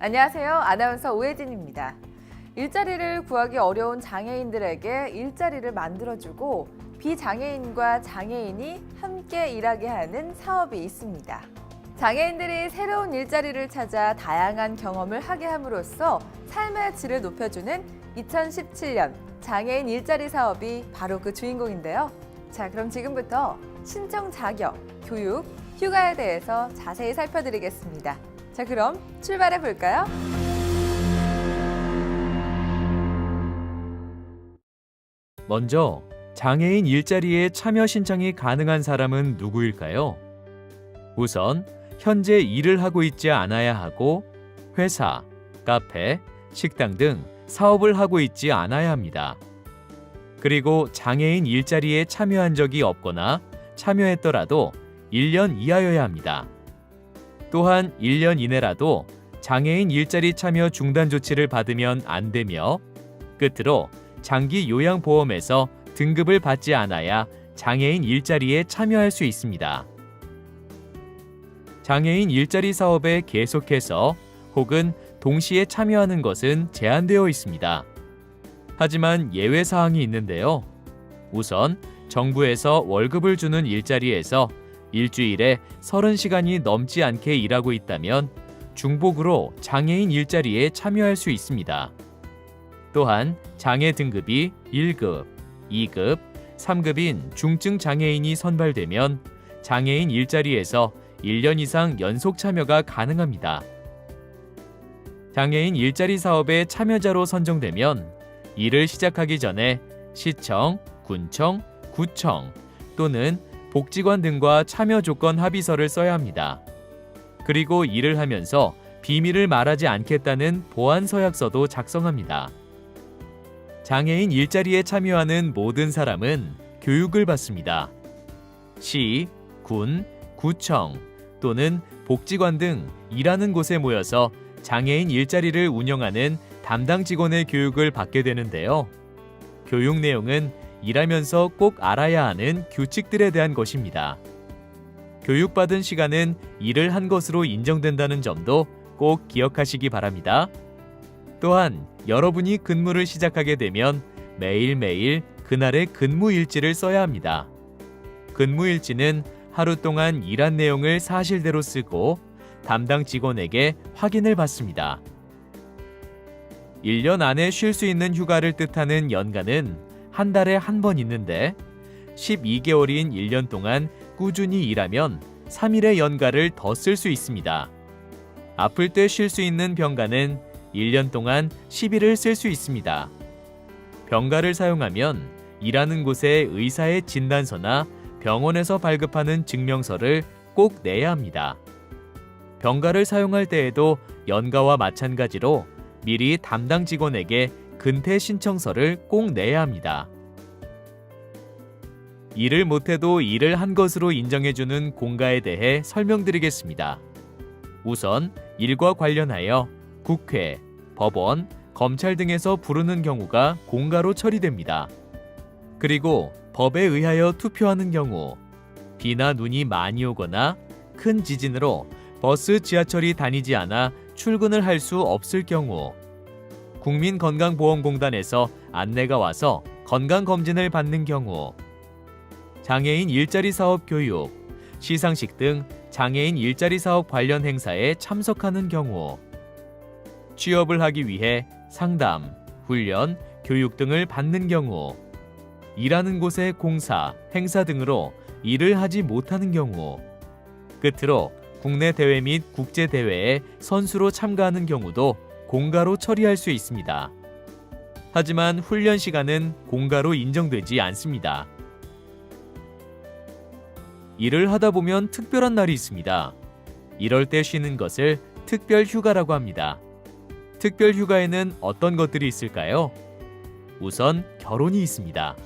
안녕하세요. 아나운서 오혜진입니다. 일자리를 구하기 어려운 장애인들에게 일자리를 만들어주고 비장애인과 장애인이 함께 일하게 하는 사업이 있습니다. 장애인들이 새로운 일자리를 찾아 다양한 경험을 하게 함으로써 삶의 질을 높여주는 2017년 장애인 일자리 사업이 바로 그 주인공인데요. 자, 그럼 지금부터 신청 자격, 교육, 휴가에 대해서 자세히 살펴드리겠습니다. 자, 그럼 출발해 볼까요? 먼저 장애인 일자리에 참여 신청이 가능한 사람은 누구일까요? 우선 현재 일을 하고 있지 않아야 하고 회사, 카페, 식당 등 사업을 하고 있지 않아야 합니다. 그리고 장애인 일자리에 참여한 적이 없거나 참여했더라도 1년 이하여야 합니다. 또한 1년 이내라도 장애인 일자리 참여 중단 조치를 받으면 안 되며 끝으로 장기 요양보험에서 등급을 받지 않아야 장애인 일자리에 참여할 수 있습니다. 장애인 일자리 사업에 계속해서 혹은 동시에 참여하는 것은 제한되어 있습니다. 하지만 예외 사항이 있는데요. 우선 정부에서 월급을 주는 일자리에서 일주일에 30시간이 넘지 않게 일하고 있다면 중복으로 장애인 일자리에 참여할 수 있습니다. 또한 장애 등급이 1급, 2급, 3급인 중증 장애인이 선발되면 장애인 일자리에서 1년 이상 연속 참여가 가능합니다. 장애인 일자리 사업에 참여자로 선정되면 일을 시작하기 전에 시청, 군청, 구청 또는 복지관 등과 참여 조건 합의서를 써야 합니다. 그리고 일을 하면서 비밀을 말하지 않겠다는 보안 서약서도 작성합니다. 장애인 일자리에 참여하는 모든 사람은 교육을 받습니다. 시, 군, 구청 또는 복지관 등 일하는 곳에 모여서 장애인 일자리를 운영하는 담당 직원의 교육을 받게 되는데요. 교육 내용은 일하면서 꼭 알아야 하는 규칙들에 대한 것입니다. 교육받은 시간은 일을 한 것으로 인정된다는 점도 꼭 기억하시기 바랍니다. 또한 여러분이 근무를 시작하게 되면 매일매일 그날의 근무일지를 써야 합니다. 근무일지는 하루 동안 일한 내용을 사실대로 쓰고 담당 직원에게 확인을 받습니다. 1년 안에 쉴 수 있는 휴가를 뜻하는 연가는 한 달에 한 번 있는데 12개월인 1년 동안 꾸준히 일하면 3일의 연가를 더 쓸 수 있습니다. 아플 때 쉴 수 있는 병가는 1년 동안 10일을 쓸 수 있습니다. 병가를 사용하면 일하는 곳에 의사의 진단서나 병원에서 발급하는 증명서를 꼭 내야 합니다. 병가를 사용할 때에도 연가와 마찬가지로 미리 담당 직원에게 근태 신청서를 꼭 내야 합니다. 일을 못해도 일을 한 것으로 인정해주는 공가에 대해 설명드리겠습니다. 우선 일과 관련하여 국회, 법원, 검찰 등에서 부르는 경우가 공가로 처리됩니다. 그리고 법에 의하여 투표하는 경우, 비나 눈이 많이 오거나 큰 지진으로 버스, 지하철이 다니지 않아 출근을 할 수 없을 경우, 국민건강보험공단에서 안내가 와서 건강검진을 받는 경우, 장애인 일자리 사업 교육, 시상식 등 장애인 일자리 사업 관련 행사에 참석하는 경우, 취업을 하기 위해 상담, 훈련, 교육 등을 받는 경우, 일하는 곳의 공사, 행사 등으로 일을 하지 못하는 경우, 끝으로 국내 대회 및 국제 대회에 선수로 참가하는 경우도 공가로 처리할 수 있습니다. 하지만 훈련 시간은 공가로 인정되지 않습니다. 일을 하다 보면 특별한 날이 있습니다. 이럴 때 쉬는 것을 특별 휴가라고 합니다. 특별 휴가에는 어떤 것들이 있을까요? 우선 결혼이 있습니다.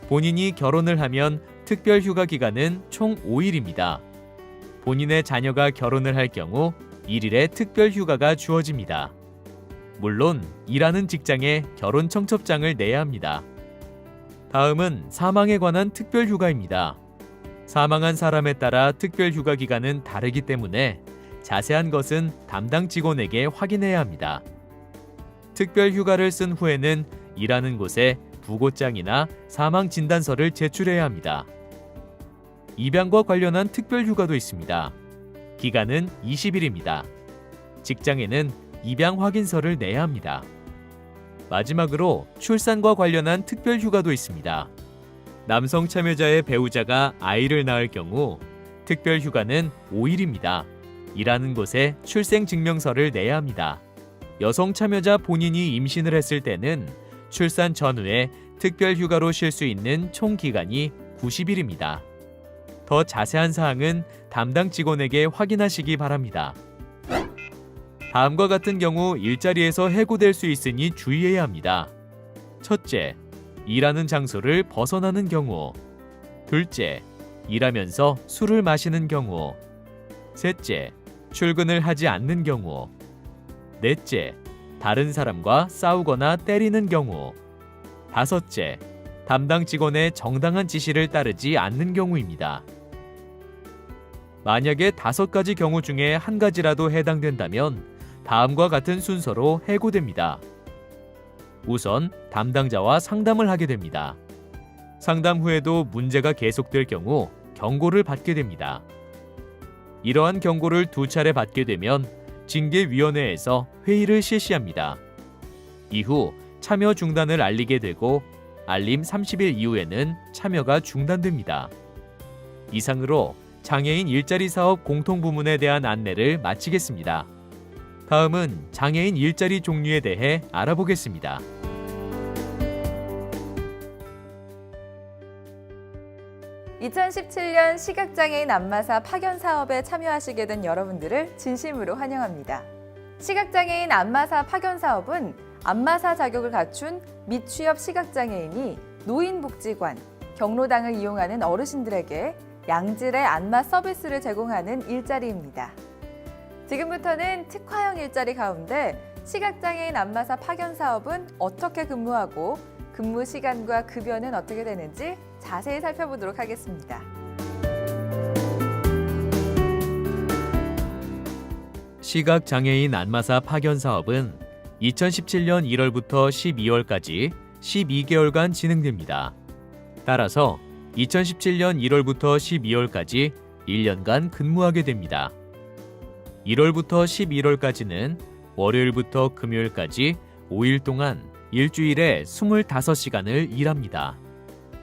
본인이 결혼을 하면 특별 휴가 기간은 총 5일입니다. 본인의 자녀가 결혼을 할 경우 1일의 특별 휴가가 주어집니다. 물론 일하는 직장에 결혼 청첩장을 내야 합니다. 다음은 사망에 관한 특별 휴가입니다. 사망한 사람에 따라 특별 휴가 기간은 다르기 때문에 자세한 것은 담당 직원에게 확인해야 합니다. 특별 휴가를 쓴 후에는 일하는 곳에 부고장이나 사망 진단서를 제출해야 합니다. 입양과 관련한 특별 휴가도 있습니다. 기간은 20일입니다. 직장에는 입양 확인서를 내야 합니다. 마지막으로 출산과 관련한 특별 휴가도 있습니다. 남성 참여자의 배우자가 아이를 낳을 경우 특별 휴가는 5일입니다. 일하는 곳에 출생 증명서를 내야 합니다. 여성 참여자 본인이 임신을 했을 때는 출산 전후에 특별 휴가로 쉴 수 있는 총 기간이 90일입니다. 더 자세한 사항은 담당 직원에게 확인하시기 바랍니다. 다음과 같은 경우 일자리에서 해고될 수 있으니 주의해야 합니다. 첫째, 일하는 장소를 벗어나는 경우. 둘째, 일하면서 술을 마시는 경우. 셋째, 출근을 하지 않는 경우. 넷째, 다른 사람과 싸우거나 때리는 경우. 다섯째, 담당 직원의 정당한 지시를 따르지 않는 경우입니다. 만약에 5가지 경우 중에 한 가지라도 해당된다면 다음과 같은 순서로 해고됩니다. 우선 담당자와 상담을 하게 됩니다. 상담 후에도 문제가 계속될 경우 경고를 받게 됩니다. 이러한 경고를 2차례 받게 되면 징계위원회에서 회의를 실시합니다. 이후 참여 중단을 알리게 되고 알림 30일 이후에는 참여가 중단됩니다. 이상으로 장애인 일자리 사업 공통부문에 대한 안내를 마치겠습니다. 다음은 장애인 일자리 종류에 대해 알아보겠습니다. (2017년) 시각장애인 안마사 파견 사업에 참여하시게 된 여러분들을 진심으로 환영합니다. 시각장애인 안마사 파견 사업은 안마사 자격을 갖춘 미취업 시각장애인이 노인복지관, 경로당을 이용하는 어르신들에게 양질의 안마 서비스를 제공하는 일자리입니다. 지금부터는 특화형 일자리 가운데 시각장애인 안마사 파견 사업은 어떻게 근무하고 근무 시간과 급여는 어떻게 되는지 자세히 살펴보도록 하겠습니다. 시각장애인 안마사 파견 사업은 2017년 1월부터 12월까지 12개월간 진행됩니다. 따라서 2017년 1월부터 12월까지 1년간 근무하게 됩니다. 1월부터 11월까지는 월요일부터 금요일까지 5일 동안 일주일에 25시간을 일합니다.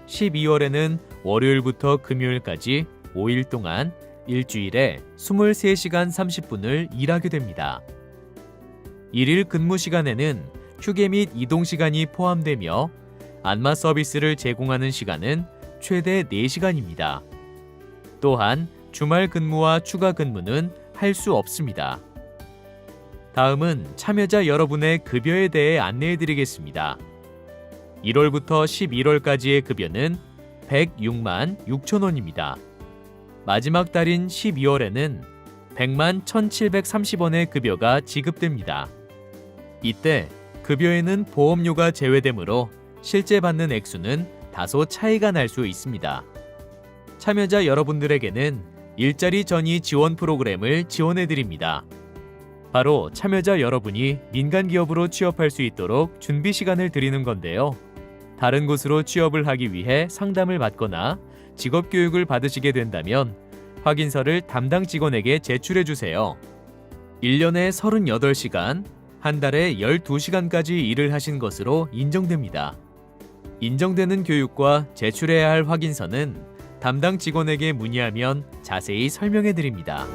12월에는 월요일부터 금요일까지 5일 동안 일주일에 23시간 30분을 일하게 됩니다. 1일 근무 시간에는 휴게 및 이동 시간이 포함되며 안마 서비스를 제공하는 시간은 최대 4시간입니다. 또한 주말 근무와 추가 근무는 할 수 없습니다. 다음은 참여자 여러분의 급여에 대해 안내해 드리겠습니다. 1월부터 11월까지의 급여는 106만 6천 원입니다. 마지막 달인 12월에는 100만 1,730원의 급여가 지급됩니다. 이때 급여에는 보험료가 제외되므로 실제 받는 액수는 다소 차이가 날 수 있습니다. 참여자 여러분들에게는 일자리 전이 지원 프로그램을 지원해 드립니다. 바로 참여자 여러분이 민간 기업으로 취업할 수 있도록 준비 시간을 드리는 건데요. 다른 곳으로 취업을 하기 위해 상담을 받거나 직업 교육을 받으시게 된다면 확인서를 담당 직원에게 제출해 주세요. 1년에 38시간, 한 달에 12시간까지 일을 하신 것으로 인정됩니다. 인정되는 교육과 제출해야 할 확인서는 담당 직원에게 문의하면 자세히 설명해 드립니다.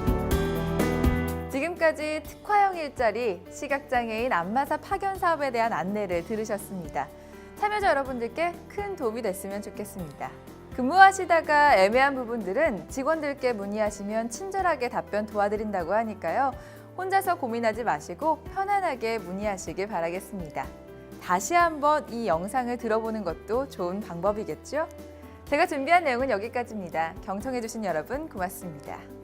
지금까지 특화형 일자리 시각장애인 안마사 파견 사업에 대한 안내를 들으셨습니다. 참여자 여러분들께 큰 도움이 됐으면 좋겠습니다. 근무하시다가 애매한 부분들은 직원들께 문의하시면 친절하게 답변 도와드린다고 하니까요. 혼자서 고민하지 마시고 편안하게 문의하시길 바라겠습니다. 다시 한번 이 영상을 들어보는 것도 좋은 방법이겠죠? 제가 준비한 내용은 여기까지입니다. 경청해주신 여러분 고맙습니다.